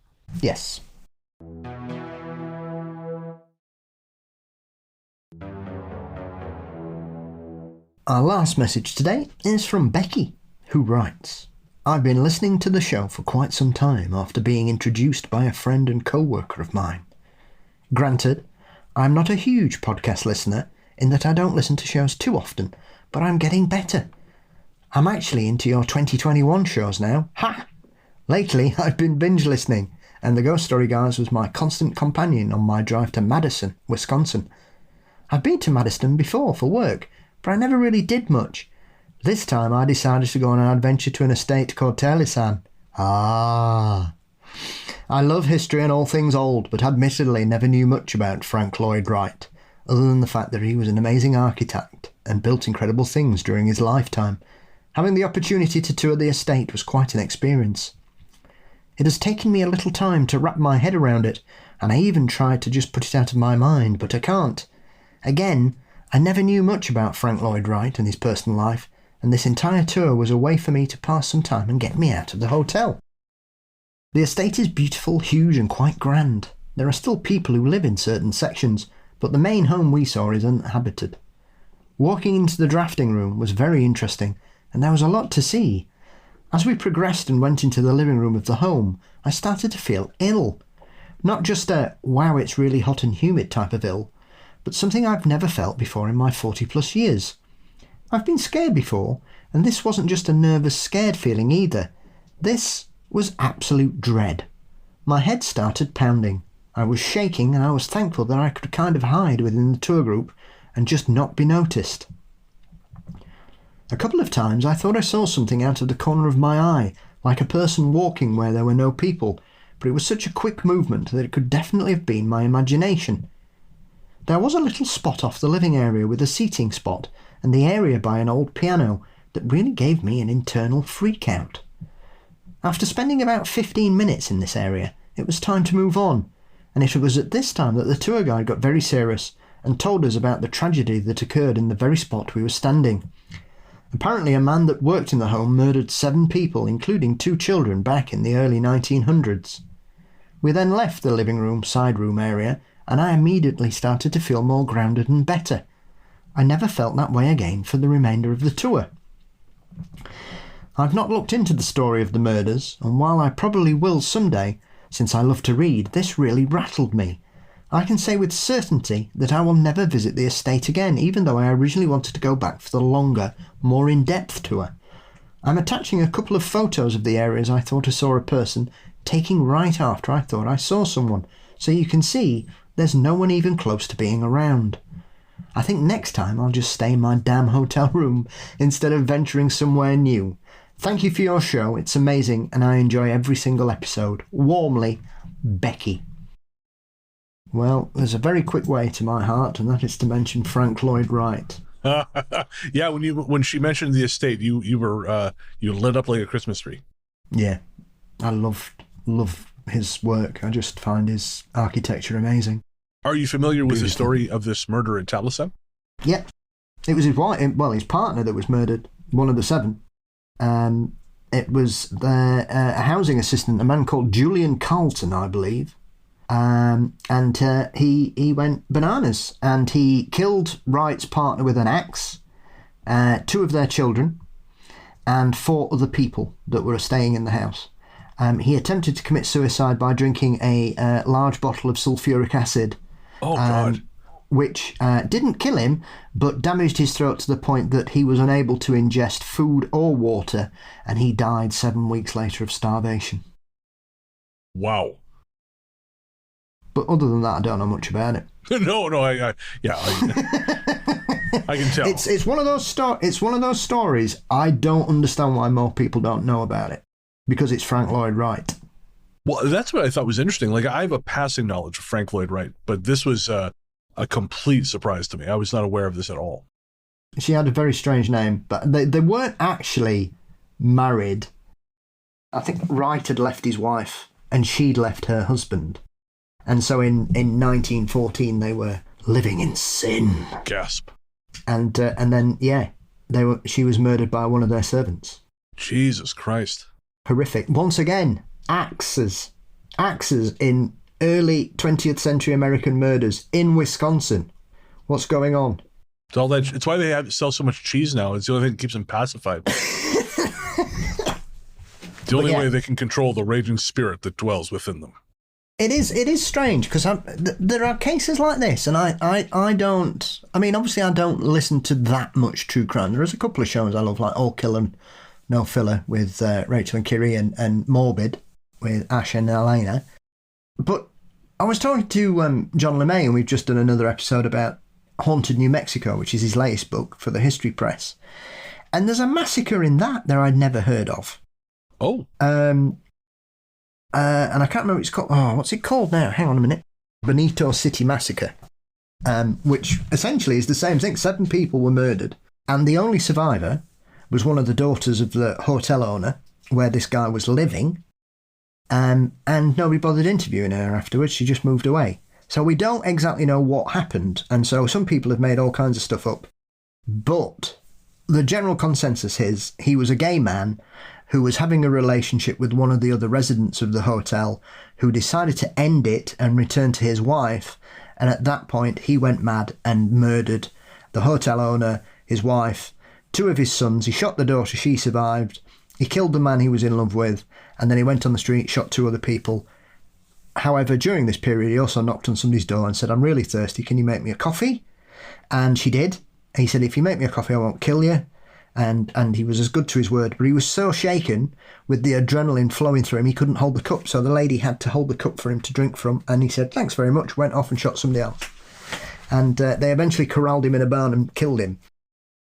Yes. Our last message today is from Becky, who writes, I've been listening to the show for quite some time after being introduced by a friend and co-worker of mine. Granted, I'm not a huge podcast listener in that I don't listen to shows too often, but I'm getting better. I'm actually into your 2021 shows now. Ha! Lately, I've been binge listening, and the Ghost Story Guys was my constant companion on my drive to Madison, Wisconsin. I've been to Madison before for work, but I never really did much. This time I decided to go on an adventure to an estate called Taliesin. I love history and all things old, but admittedly never knew much about Frank Lloyd Wright, other than the fact that he was an amazing architect and built incredible things during his lifetime. Having the opportunity to tour the estate was quite an experience. It has taken me a little time to wrap my head around it, and I even tried to just put it out of my mind, but I can't. Again, I never knew much about Frank Lloyd Wright and his personal life, and this entire tour was a way for me to pass some time and get me out of the hotel. The estate is beautiful, huge and quite grand. There are still people who live in certain sections, but the main home we saw is uninhabited. Walking into the drafting room was very interesting, and there was a lot to see. As we progressed and went into the living room of the home, I started to feel ill. Not just a, wow, it's really hot and humid type of ill, but something I've never felt before in my 40+ years. I've been scared before, and this wasn't just a nervous, scared feeling either. This was absolute dread. My head started pounding. I was shaking, and I was thankful that I could kind of hide within the tour group and just not be noticed. A couple of times I thought I saw something out of the corner of my eye, like a person walking where there were no people, but it was such a quick movement that it could definitely have been my imagination. There was a little spot off the living area with a seating spot and the area by an old piano that really gave me an internal freak-out. After spending about 15 minutes in this area, it was time to move on, and it was at this time that the tour guide got very serious and told us about the tragedy that occurred in the very spot we were standing. Apparently a man that worked in the home murdered 7 people, including 2 children, back in the early 1900s. We then left the living room, side room area, and I immediately started to feel more grounded and better. I never felt that way again for the remainder of the tour. I've not looked into the story of the murders, and while I probably will someday, since I love to read, this really rattled me. I can say with certainty that I will never visit the estate again, even though I originally wanted to go back for the longer, more in-depth tour. I'm attaching a couple of photos of the areas I thought I saw a person taking right after I thought I saw someone, so you can see there's no one even close to being around. I think next time I'll just stay in my damn hotel room instead of venturing somewhere new. Thank you for your show. It's amazing and I enjoy every single episode. Warmly, Becky. Well, there's a very quick way to my heart, and that is to mention Frank Lloyd Wright. Yeah, when she mentioned the estate, you lit up like a Christmas tree. Yeah, I love his work. I just find his architecture amazing. Are you familiar with the story of this murder in Taliesin? Yeah, it was his wife, well, his partner that was murdered, one of the 7. It was a housing assistant, a man called Julian Carlton, I believe. And he went bananas, and he killed Wright's partner with an axe, 2 of their children, and 4 other people that were staying in the house. He attempted to commit suicide by drinking a large bottle of sulfuric acid. Oh, God. Which didn't kill him, but damaged his throat to the point that he was unable to ingest food or water, and he died 7 weeks later of starvation. Wow. But other than that, I don't know much about it. No, I can tell. It's one of those stories I don't understand why more people don't know about it, because it's Frank Lloyd Wright. Well, that's what I thought was interesting. Like, I have a passing knowledge of Frank Lloyd Wright, but this was a complete surprise to me. I was not aware of this at all. She had a very strange name, but they weren't actually married. I think Wright had left his wife, and she'd left her husband. And so in 1914, they were living in sin. Gasp. And then, she was murdered by one of their servants. Jesus Christ. Horrific. Once again, axes in early 20th century American murders in Wisconsin. What's going on? It's why they sell so much cheese now. It's the only thing that keeps them pacified. The only way they can control the raging spirit that dwells within them. It is strange, because there are cases like this, and I don't... I mean, obviously I don't listen to that much true crime. There's a couple of shows I love, like All Kill and No Filler with Rachel and Kiri, and Morbid with Ash and Elena. But I was talking to John LeMay, and we've just done another episode about Haunted New Mexico, which is his latest book for the History Press. And there's a massacre in that I'd never heard of. Oh. And I can't remember what it's called. Oh, what's it called now? Hang on a minute. Bonito City Massacre, which essentially is the same thing. 7 people were murdered, and the only survivor was one of the daughters of the hotel owner where this guy was living, and nobody bothered interviewing her afterwards. She just moved away. So we don't exactly know what happened, and so some people have made all kinds of stuff up. But the general consensus is he was a gay man who was having a relationship with one of the other residents of the hotel, who decided to end it and return to his wife. And at that point, he went mad and murdered the hotel owner, his wife, 2 of his sons. He shot the daughter, she survived. He killed the man he was in love with, and then he went on the street, shot 2 other people. However, during this period, he also knocked on somebody's door and said, "I'm really thirsty, can you make me a coffee?" And she did. He said, "If you make me a coffee, I won't kill you." And he was as good to his word, but he was so shaken with the adrenaline flowing through him, he couldn't hold the cup. So the lady had to hold the cup for him to drink from, and he said, "Thanks very much," went off and shot somebody else. And they eventually corralled him in a barn and killed him.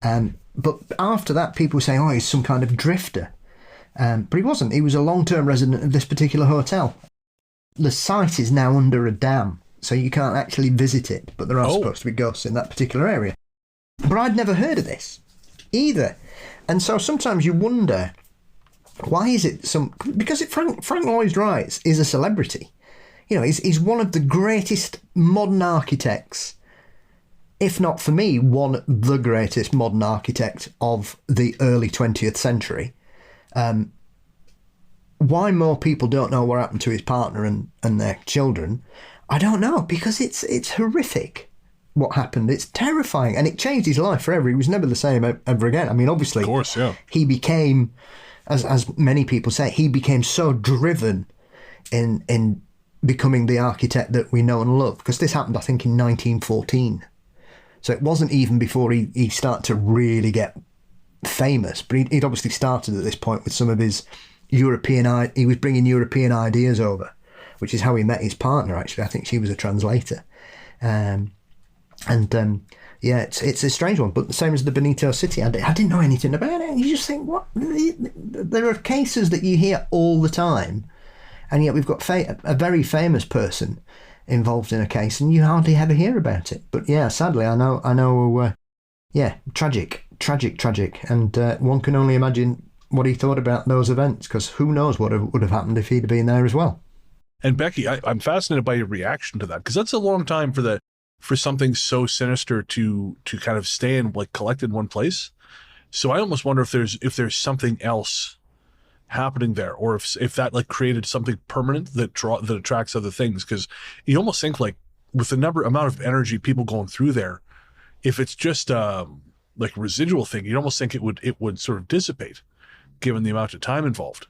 But after that, people were saying, "Oh, he's some kind of drifter." But he wasn't. He was a long-term resident of this particular hotel. The site is now under a dam, so you can't actually visit it, but there are supposed to be ghosts in that particular area. But I'd never heard of this either. And so sometimes you wonder, why is it because Frank Lloyd Wright is a celebrity. You know, he's one of the greatest modern architects, if not for me, one of the greatest modern architect of the early 20th century. Why more people don't know what happened to his partner and their children, I don't know, because it's horrific what happened. It's terrifying, and it changed his life forever. He was never the same ever again. I mean, obviously, of course, yeah. He became, as many people say, he became so driven in becoming the architect that we know and love, because this happened, I think, in 1914. So it wasn't even before he started to really get famous, but he'd obviously started at this point with some of his he was bringing European ideas over, which is how he met his partner, actually. I think she was a translator. And yeah, it's a strange one, but the same as the Benito City. I didn't know anything about it. You just think, what? There are cases that you hear all the time, and yet we've got a very famous person involved in a case, and you hardly ever hear about it. But yeah, sadly, I know. Yeah, tragic, and one can only imagine what he thought about those events, because who knows what would have happened if he'd been there as well. And Becky, I'm fascinated by your reaction to that, because that's a long time for something so sinister to kind of stay and like collect in one place. So I almost wonder if there's something else happening there, or if that like created something permanent that attracts other things. Because you almost think like with the amount of energy people going through there, if it's just like a residual thing, you'd almost think it would sort of dissipate, given the amount of time involved.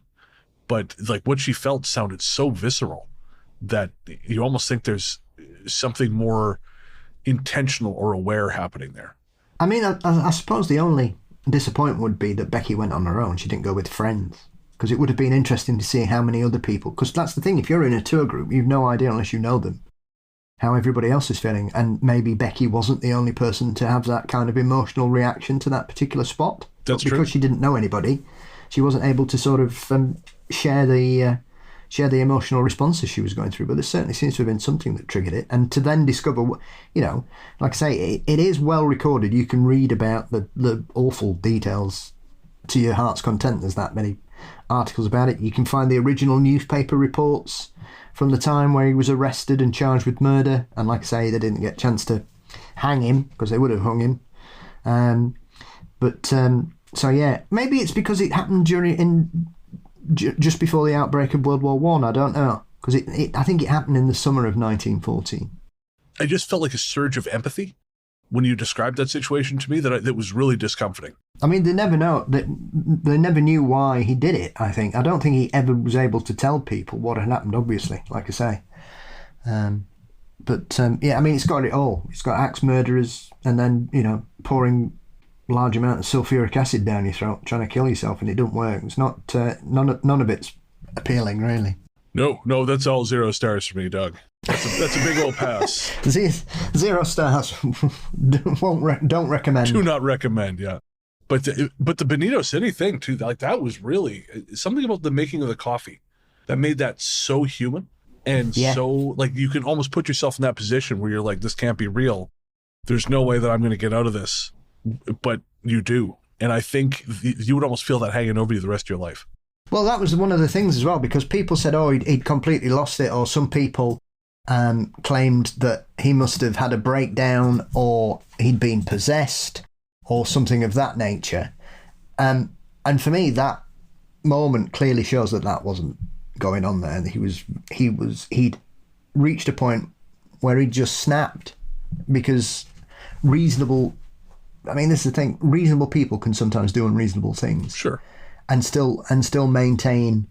But like what she felt sounded so visceral that you almost think there's something more intentional or aware happening there. I mean, I suppose the only disappointment would be that Becky went on her own. She didn't go with friends, because it would have been interesting to see how many other people, because that's the thing, if you're in a tour group, you've no idea unless you know them how everybody else is feeling. And maybe Becky wasn't the only person to have that kind of emotional reaction to that particular spot. That's true. Because she didn't know anybody, she wasn't able to sort of share the emotional responses she was going through. But there certainly seems to have been something that triggered it. And to then discover, you know, like I say, it is well recorded. You can read about the awful details to your heart's content. There's that many articles about it. You can find the original newspaper reports from the time where he was arrested and charged with murder. And like I say, they didn't get a chance to hang him, because they would have hung him. So yeah, maybe it's because it happened just before the outbreak of World War One. I don't know, because I think it happened in the summer of 1914. I just felt like a surge of empathy when you described that situation to me that was really discomforting. I mean, they never knew why he did it. I don't think he ever was able to tell people what had happened. Obviously, like I say, yeah, I mean, it's got it all. It's got axe murderers, and then pouring large amount of sulfuric acid down your throat, trying to kill yourself, and it doesn't work. It's not none of it's appealing, really. No, that's all 0 stars for me, Doug. That's a big old pass. 0 stars. Don't recommend. Do not recommend. Yeah, but the Benito City thing too. Like that was really something about the making of the coffee that made that so human and so like you can almost put yourself in that position where you're like, this can't be real. There's no way that I'm going to get out of this, but you do, and I think you would almost feel that hanging over you the rest of your life. Well, that was one of the things as well, because people said, oh, he'd completely lost it, or some people claimed that he must have had a breakdown, or he'd been possessed, or something of that nature. And for me, that moment clearly shows that wasn't going on there. And he'd reached a point where he just snapped, because this is the thing, reasonable people can sometimes do unreasonable things. Sure. And still maintain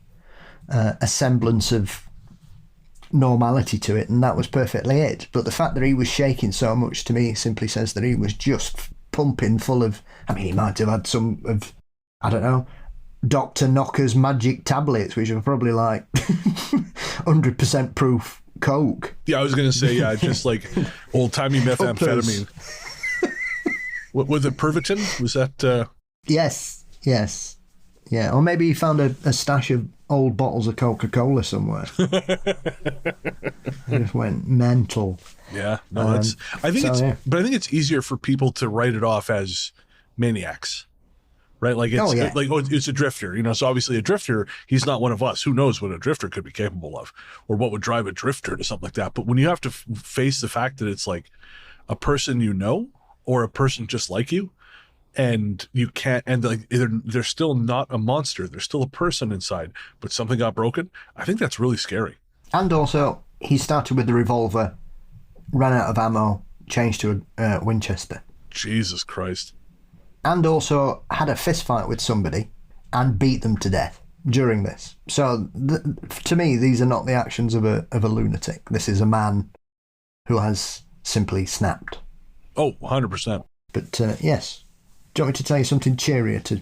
a semblance of normality to it, and that was perfectly it. But the fact that he was shaking so much, to me, simply says that he was just pumping full of. I mean, he might have had some of, I don't know, Dr. Knocker's magic tablets, which are probably like 100% proof coke. Yeah, I was gonna say, just like old timey methamphetamine. What was it? Pervitin? Was that? Yes. Yeah, or maybe he found a stash of old bottles of Coca-Cola somewhere. He just went mental. Yeah, no, I think it's easier for people to write it off as maniacs, right? Like it's a drifter, So obviously a drifter, he's not one of us. Who knows what a drifter could be capable of, or what would drive a drifter to something like that? But when you have to face the fact that it's like a person or a person just like you. And you can't, and like they're still not a monster. There's still a person inside, but something got broken. I think that's really scary. And also, he started with the revolver, ran out of ammo, changed to a Winchester. Jesus Christ. And also had a fist fight with somebody and beat them to death during this. So, to me, these are not the actions of a lunatic. This is a man who has simply snapped. Oh, 100%. But yes. Do you want me to tell you something cheerier to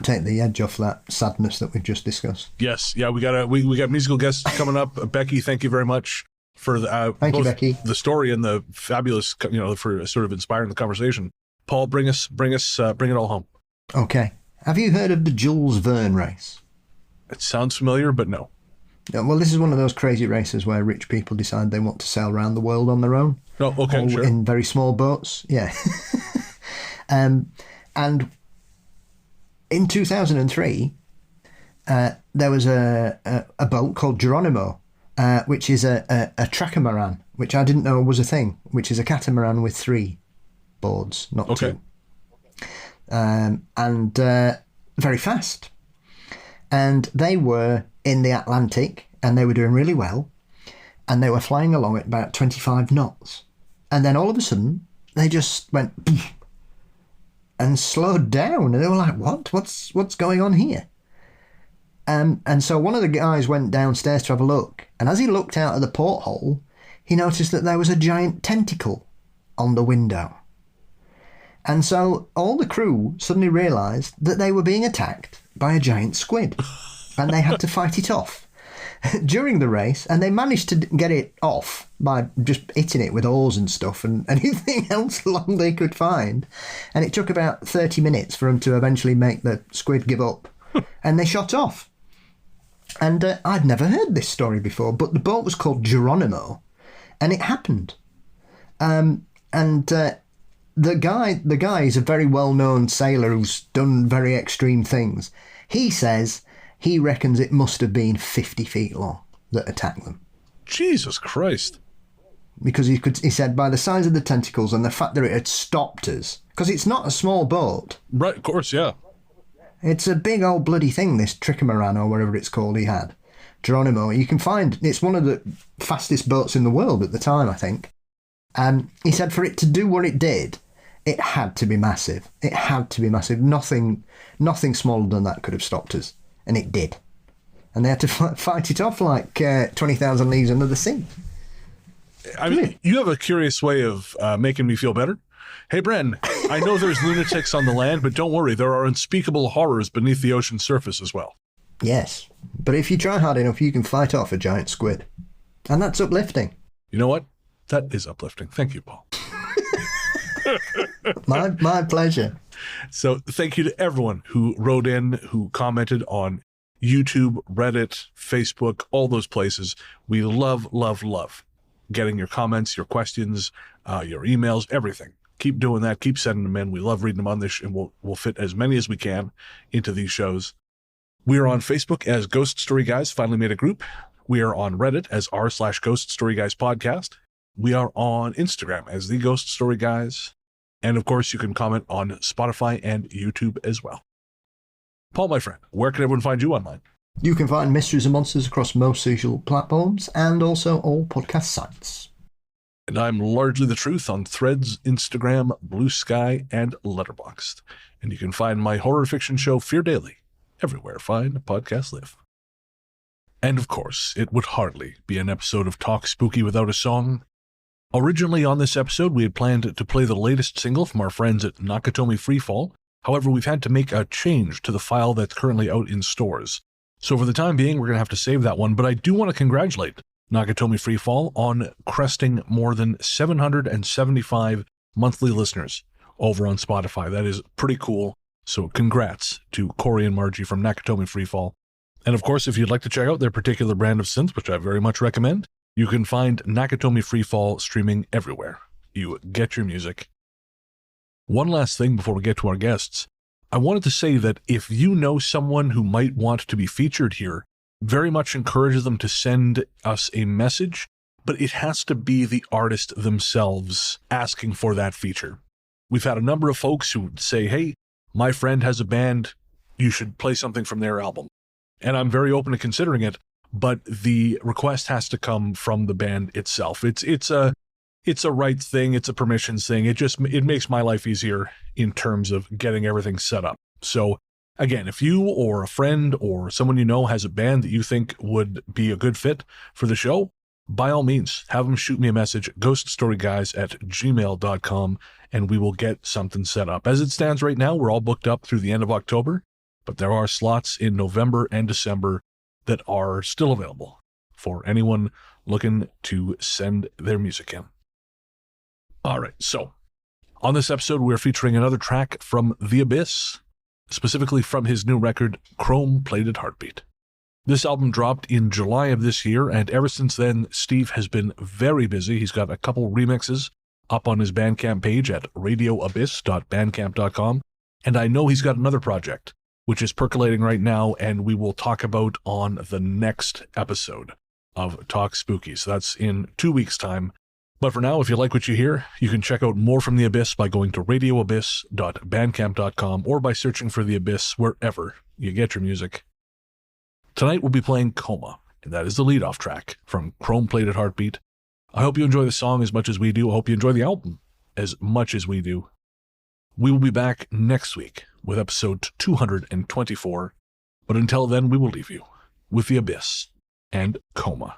take the edge off that sadness that we've just discussed? Yes. Yeah, we got musical guests coming up. Becky, thank you very much for the, Thank you, both Becky. the story and the fabulous, for sort of inspiring the conversation. Paul, bring it all home. Okay. Have you heard of the Jules Verne race? It sounds familiar, but no. Well, this is one of those crazy races where rich people decide they want to sail around the world on their own. Oh, okay, sure. In very small boats, yeah. And in 2003, there was a boat called Geronimo, which is a trimaran, which I didn't know was a thing, which is a catamaran with 3 boards, not 2. And very fast. And they were in the Atlantic, and they were doing really well, and they were flying along at about 25 knots. And then all of a sudden, they just went poof, and slowed down, and they were like, what's going on here? And so one of the guys went downstairs to have a look, and as he looked out of the porthole, he noticed that there was a giant tentacle on the window. And so all the crew suddenly realised that they were being attacked by a giant squid, and they had to fight it off during the race, and they managed to get it off by just hitting it with oars and stuff and anything else long they could find. And it took about 30 minutes for them to eventually make the squid give up, and they shot off. And I'd never heard this story before, but the boat was called Geronimo, and it happened. The guy is a very well-known sailor who's done very extreme things. He says he reckons it must have been 50 feet long that attacked them. Jesus Christ. Because he said by the size of the tentacles and the fact that it had stopped us, because it's not a small boat. Right, of course, yeah. It's a big old bloody thing, this trimaran or whatever it's called he had. Geronimo, you can find, it's one of the fastest boats in the world at the time, I think. And he said for it to do what it did, it had to be massive. It had to be massive. Nothing smaller than that could have stopped us. And it did. And they had to fight it off like 20,000 leagues under the sea. I mean, you have a curious way of making me feel better. Hey, Bren, I know there's lunatics on the land, but don't worry, there are unspeakable horrors beneath the ocean surface as well. Yes. But if you try hard enough, you can fight off a giant squid. And that's uplifting. You know what? That is uplifting. Thank you, Paul. My pleasure. So thank you to everyone who wrote in, who commented on YouTube, Reddit, Facebook, all those places. We love, love, love getting your comments, your questions, your emails, everything. Keep doing that. Keep sending them in. We love reading them on this, and we'll fit as many as we can into these shows. We are on Facebook as Ghost Story Guys, finally made a group. We are on Reddit as r/Ghost Story Guys podcast. We are on Instagram as The Ghost Story Guys. And of course, you can comment on Spotify and YouTube as well. Paul, my friend, where can everyone find you online? You can find Mysteries and Monsters across most social platforms and also all podcast sites. And I'm largely the truth on Threads, Instagram, Blue Sky, and Letterboxd. And you can find my horror fiction show, Fear Daily, everywhere fine podcasts live. And of course, it would hardly be an episode of Talk Spooky without a song. Originally on this episode, we had planned to play the latest single from our friends at Nakatomi Freefall. However, we've had to make a change to the file that's currently out in stores. So for the time being, we're going to have to save that one, but I do want to congratulate Nakatomi Freefall on cresting more than 775 monthly listeners over on Spotify. That is pretty cool. So congrats to Corey and Margie from Nakatomi Freefall. And of course, if you'd like to check out their particular brand of synth, which I very much recommend, you can find Nakatomi Freefall streaming everywhere you get your music. One last thing before we get to our guests. I wanted to say that if you know someone who might want to be featured here, very much encourage them to send us a message, but it has to be the artist themselves asking for that feature. We've had a number of folks who say, hey, my friend has a band, you should play something from their album. And I'm very open to considering it, but the request has to come from the band itself. It's a right thing. It's a permissions thing. It makes my life easier in terms of getting everything set up. So again, if you or a friend or someone you know has a band that you think would be a good fit for the show, by all means, have them shoot me a message, ghoststoryguys@gmail.com, and we will get something set up. As it stands right now, we're all booked up through the end of October, but there are slots in November and December that are still available for anyone looking to send their music in. All right, so on this episode, we're featuring another track from The Abyss, specifically from his new record, Chrome-Plated Heartbeat. This album dropped in July of this year, and ever since then, Steve has been very busy. He's got a couple remixes up on his Bandcamp page at radioabyss.bandcamp.com, and I know he's got another project, which is percolating right now, and we will talk about on the next episode of Talk Spooky. So that's in 2 weeks' time. But for now, if you like what you hear, you can check out more from The Abyss by going to radioabyss.bandcamp.com or by searching for The Abyss wherever you get your music. Tonight we'll be playing Coma, and that is the lead-off track from Chrome-Plated Heartbeat. I hope you enjoy the song as much as we do. I hope you enjoy the album as much as we do. We will be back next week with episode 224, but until then we will leave you with The Abyss and Coma.